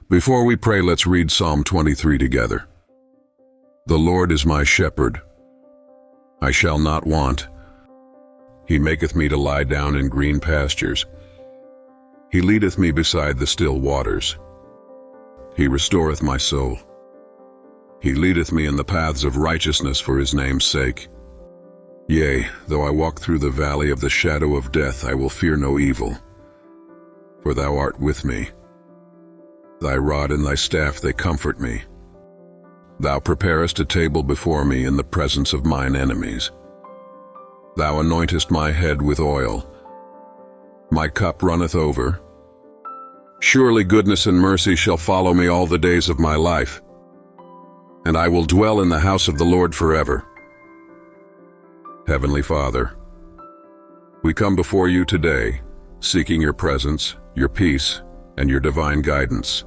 Before we pray, let's read Psalm 23 together. The Lord is my shepherd. I shall not want. He maketh me to lie down in green pastures. He leadeth me beside the still waters. He restoreth my soul. He leadeth me in the paths of righteousness for his name's sake. Yea, though I walk through the valley of the shadow of death, I will fear no evil, for thou art with me. Thy rod and thy staff, they comfort me. Thou preparest a table before me in the presence of mine enemies. Thou anointest my head with oil. My cup runneth over. Surely goodness and mercy shall follow me all the days of my life, and I will dwell in the house of the Lord forever. Heavenly Father, we come before you today, seeking your presence, your peace, and your divine guidance.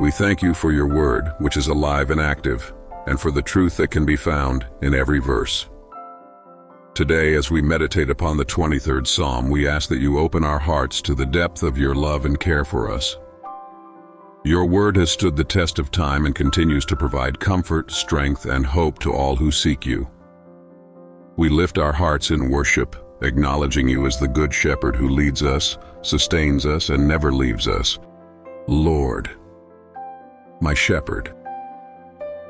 We thank you for your word, which is alive and active, and for the truth that can be found in every verse. Today, as we meditate upon the 23rd Psalm, we ask that you open our hearts to the depth of your love and care for us. Your word has stood the test of time and continues to provide comfort, strength, and hope to all who seek you. We lift our hearts in worship, acknowledging you as the good shepherd who leads us, sustains us, and never leaves us. Lord, my shepherd,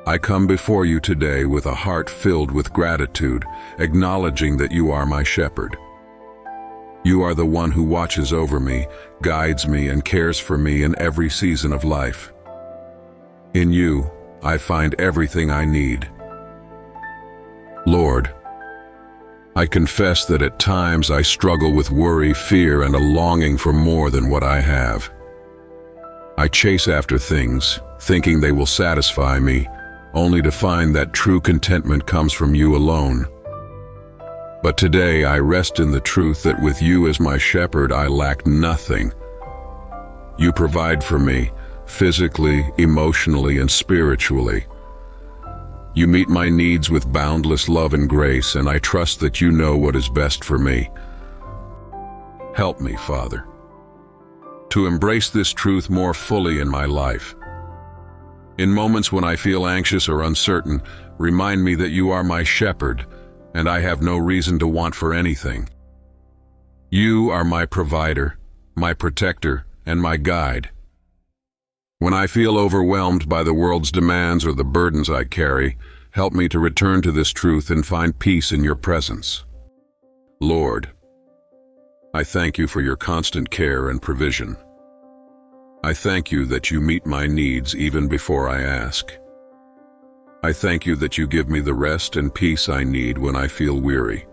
I come before you today with a heart filled with gratitude, acknowledging that you are my shepherd. You are the one who watches over me, guides me, and cares for me in every season of life. In you, I find everything I need. Lord, I confess that at times I struggle with worry, fear, and a longing for more than what I have. I chase after things, thinking they will satisfy me, only to find that true contentment comes from you alone. But today I rest in the truth that with you as my shepherd, I lack nothing. You provide for me, physically, emotionally, and spiritually. You meet my needs with boundless love and grace, and I trust that you know what is best for me. Help me, Father, to embrace this truth more fully in my life. In moments when I feel anxious or uncertain, remind me that you are my shepherd, and I have no reason to want for anything. You are my provider, my protector, and my guide. When I feel overwhelmed by the world's demands or the burdens I carry, help me to return to this truth and find peace in your presence. Lord, I thank you for your constant care and provision. I thank you that you meet my needs even before I ask. I thank you that you give me the rest and peace I need when I feel weary.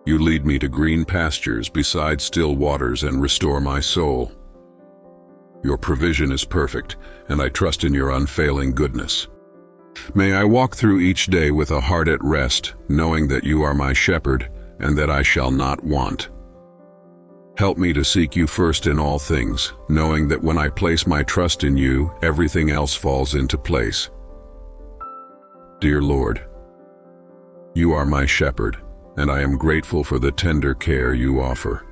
You lead me to green pastures beside still waters and restore my soul. Your provision is perfect, and I trust in your unfailing goodness. May I walk through each day with a heart at rest, knowing that you are my shepherd and that I shall not want. Help me to seek you first in all things, knowing that when I place my trust in you, everything else falls into place. Dear Lord, you are my shepherd, and I am grateful for the tender care you offer.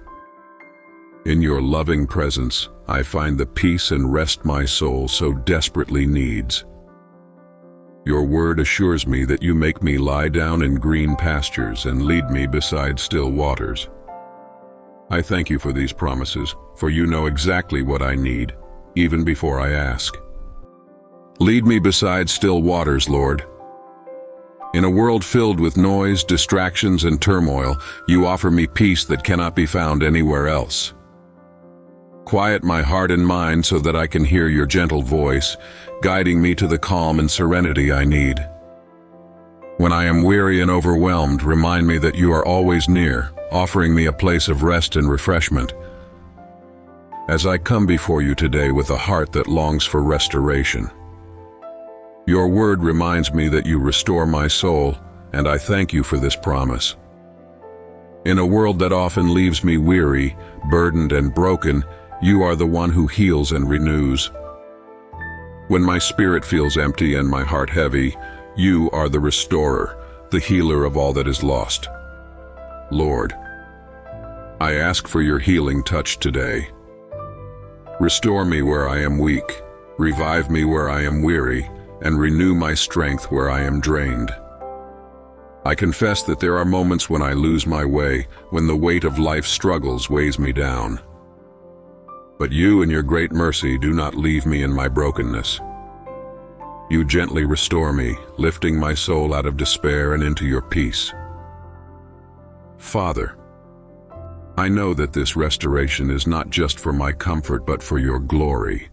In your loving presence, I find the peace and rest my soul so desperately needs. Your word assures me that you make me lie down in green pastures and lead me beside still waters. I thank you for these promises, for you know exactly what I need, even before I ask. Lead me beside still waters, Lord. In a world filled with noise, distractions, and turmoil, you offer me peace that cannot be found anywhere else. Quiet my heart and mind so that I can hear your gentle voice, guiding me to the calm and serenity I need. When I am weary and overwhelmed, remind me that you are always near, offering me a place of rest and refreshment. As I come before you today with a heart that longs for restoration, your word reminds me that you restore my soul, and I thank you for this promise. In a world that often leaves me weary, burdened, and broken, you are the one who heals and renews. When my spirit feels empty and my heart heavy, you are the restorer, the healer of all that is lost. Lord, I ask for your healing touch today. Restore me where I am weak, revive me where I am weary, and renew my strength where I am drained. I confess that there are moments when I lose my way, when the weight of life's struggles weighs me down. But you in your great mercy do not leave me in my brokenness. You gently restore me, lifting my soul out of despair and into your peace. Father, I know that this restoration is not just for my comfort but for your glory.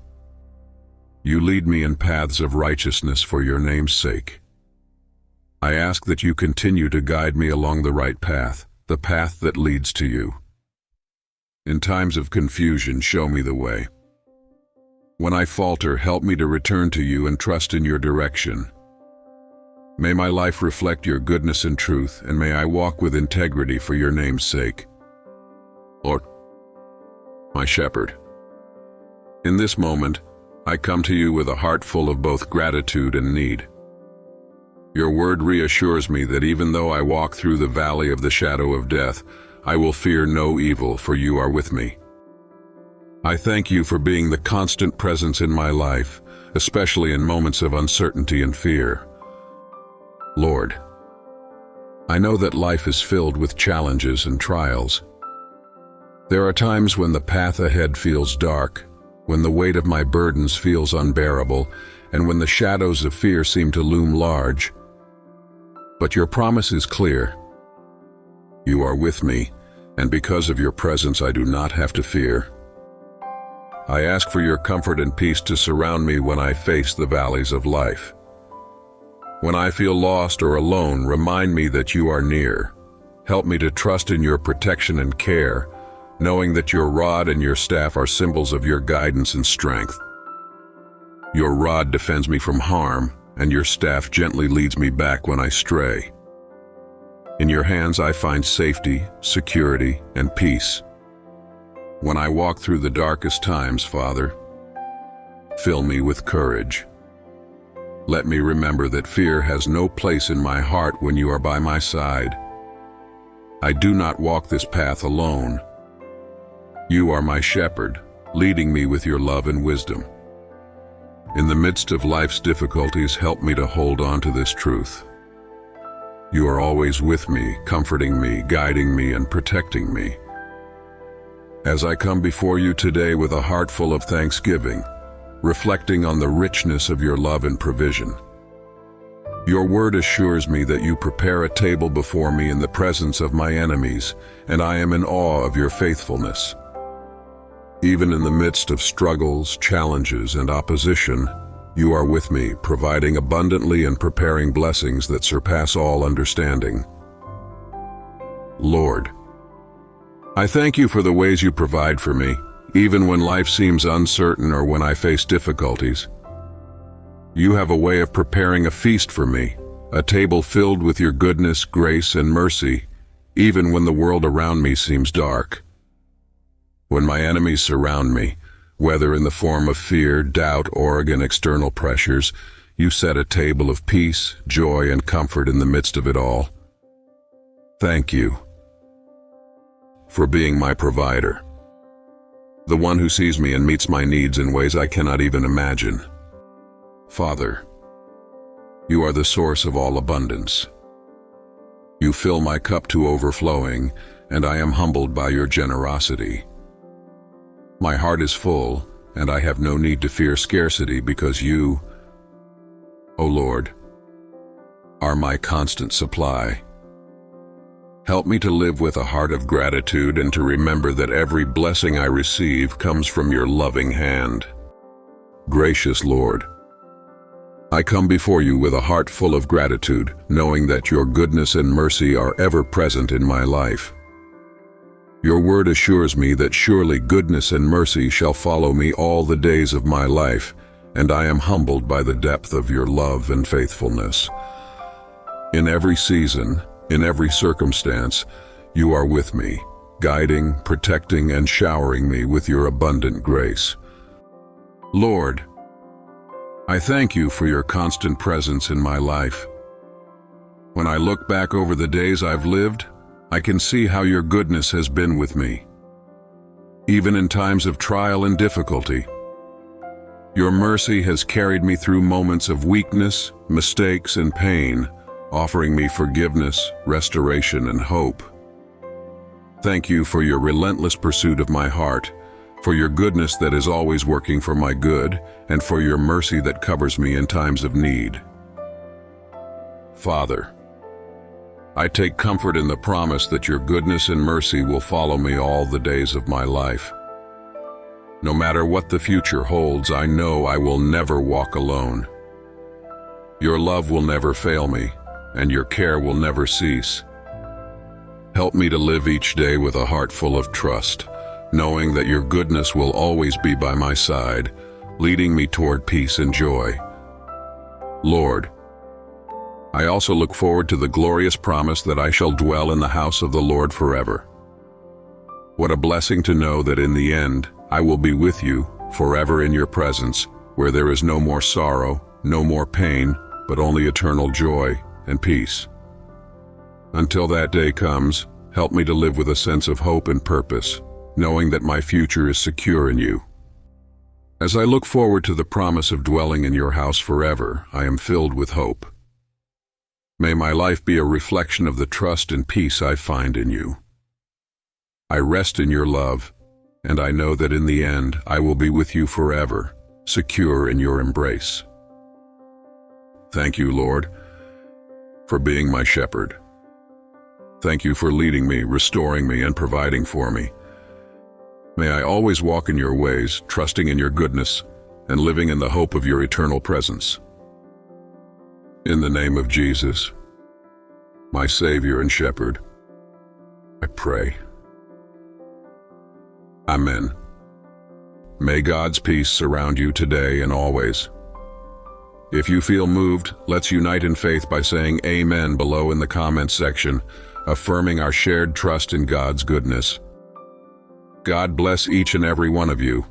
You lead me in paths of righteousness for your name's sake. I ask that you continue to guide me along the right path, the path that leads to you. In times of confusion, show me the way. When I falter, help me to return to you and trust in your direction. May my life reflect your goodness and truth, and may I walk with integrity for your name's sake. Lord, my shepherd, in this moment, I come to you with a heart full of both gratitude and need. Your word reassures me that even though I walk through the valley of the shadow of death, I will fear no evil, for you are with me. I thank you for being the constant presence in my life, especially in moments of uncertainty and fear. Lord, I know that life is filled with challenges and trials. There are times when the path ahead feels dark, when the weight of my burdens feels unbearable, and when the shadows of fear seem to loom large. But your promise is clear. You are with me, and because of your presence I do not have to fear. I ask for your comfort and peace to surround me when I face the valleys of life. When I feel lost or alone, remind me that you are near. Help me to trust in your protection and care, knowing that your rod and your staff are symbols of your guidance and strength. Your rod defends me from harm, and your staff gently leads me back when I stray. In your hands I find safety, security, and peace. When I walk through the darkest times, Father, fill me with courage. Let me remember that fear has no place in my heart when you are by my side. I do not walk this path alone. You are my shepherd, leading me with your love and wisdom. In the midst of life's difficulties, help me to hold on to this truth. You are always with me, comforting me, guiding me, and protecting me. As I come before you today with a heart full of thanksgiving, reflecting on the richness of your love and provision. Your word assures me that you prepare a table before me in the presence of my enemies, and I am in awe of your faithfulness. Even in the midst of struggles, challenges, and opposition, you are with me, providing abundantly and preparing blessings that surpass all understanding. Lord, I thank you for the ways you provide for me, even when life seems uncertain or when I face difficulties. You have a way of preparing a feast for me, a table filled with your goodness, grace, and mercy, even when the world around me seems dark. When my enemies surround me, whether in the form of fear, doubt, or external pressures, you set a table of peace, joy, and comfort in the midst of it all. Thank you for being my provider, the one who sees me and meets my needs in ways I cannot even imagine. Father, you are the source of all abundance. You fill my cup to overflowing, and I am humbled by your generosity. My heart is full, and I have no need to fear scarcity because you, O Lord, are my constant supply. Help me to live with a heart of gratitude and to remember that every blessing I receive comes from your loving hand. Gracious Lord, I come before you with a heart full of gratitude, knowing that your goodness and mercy are ever present in my life. Your word assures me that surely goodness and mercy shall follow me all the days of my life, and I am humbled by the depth of your love and faithfulness. In every season, in every circumstance, you are with me, guiding, protecting, and showering me with your abundant grace. Lord, I thank you for your constant presence in my life. When I look back over the days I've lived, I can see how your goodness has been with me. even in times of trial and difficulty. Your mercy has carried me through moments of weakness, mistakes, and pain, offering me forgiveness, restoration, and hope. Thank you for your relentless pursuit of my heart, for your goodness that is always working for my good, and for your mercy that covers me in times of need. Father, I take comfort in the promise that your goodness and mercy will follow me all the days of my life. No matter what the future holds, I know I will never walk alone. Your love will never fail me, and your care will never cease. Help me to live each day with a heart full of trust, knowing that your goodness will always be by my side, leading me toward peace and joy. Lord, I also look forward to the glorious promise that I shall dwell in the house of the Lord forever. What a blessing to know that in the end, I will be with you forever in your presence, where there is no more sorrow, no more pain, but only eternal joy and peace. Until that day comes, help me to live with a sense of hope and purpose, knowing that my future is secure in you. As I look forward to the promise of dwelling in your house forever, I am filled with hope. May my life be a reflection of the trust and peace I find in you. I rest in your love, and I know that in the end I will be with you forever, secure in your embrace. Thank you, Lord, for being my shepherd. Thank you for leading me, restoring me, and providing for me. May I always walk in your ways, trusting in your goodness, and living in the hope of your eternal presence. In the name of Jesus, my Savior and Shepherd, I pray. Amen. May God's peace surround you today and always. If you feel moved, let's unite in faith by saying Amen below in the comments section, affirming our shared trust in God's goodness. God bless each and every one of you.